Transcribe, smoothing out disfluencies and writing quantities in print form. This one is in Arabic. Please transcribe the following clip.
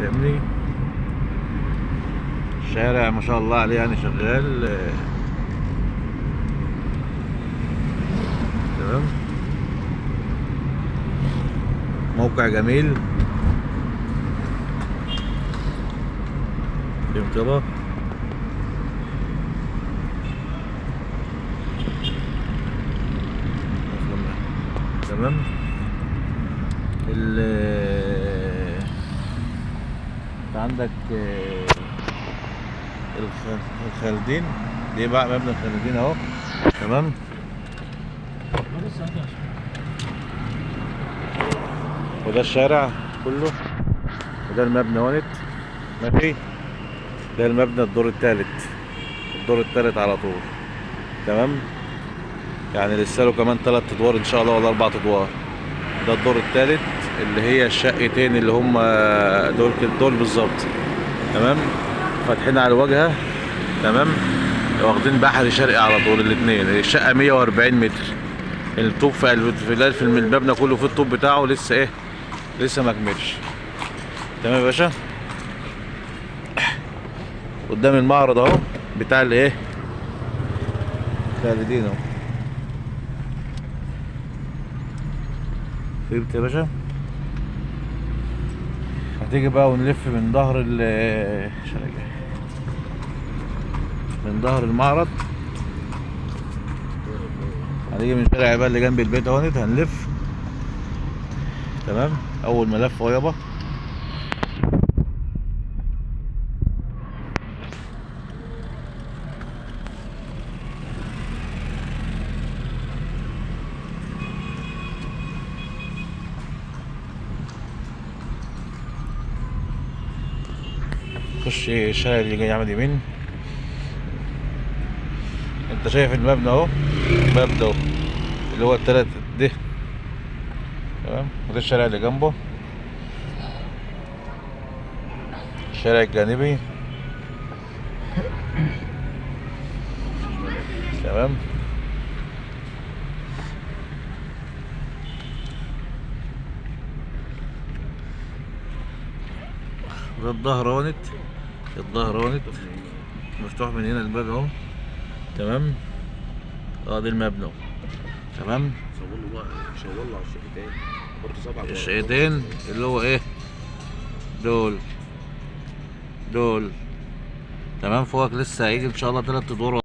فاهمني. الشارع ما شاء الله عليه يعني شغال تمام. موقع جميل فهمت يابا. تمام. عندك الخالدين دي بقى مبنى الخالدين اهو تمام. وده الشارع كله وده المبنى وانت ماشي. ده المبنى الدور الثالث على طول تمام. يعني لسه له كمان 3 ادوار ان شاء الله ولا 4 ادوار. ده الدور الثالث اللي هي الشقتين اللي هم دول بالظبط تمام. فاتحين على الواجهه تمام. واخدين بحري شرقي على طول الاثنين. الشقه 140 متر. الطوب في المبنى كله في الطوب بتاعه لسه ايه لسه ما كملش تمام يا باشا. قدام المعرض اهو بتاع الايه خالدين اهو فهمت يا باشا. هتيجي بقى ونلف من ظهر المعرض. هنيجي من شارع بقى اللي جنب البيت اهوت هنلف تمام. اول ما لف اهو يابا خش الشارع اللي جاي عامل يمين. انت شايف المبنى اهو المبنى اهو اللي هو التلات ده تمام. وده الشارع اللي جنبه الشارع الجانبي تمام. ده الظهرانت مفتوح من هنا الباب اهو تمام. دي المبنى تمام. شاور على الشقتين برضه 7 الشقتين اللي هو ايه دول تمام. فوقك لسه هيجي ان شاء الله 3 ادوار.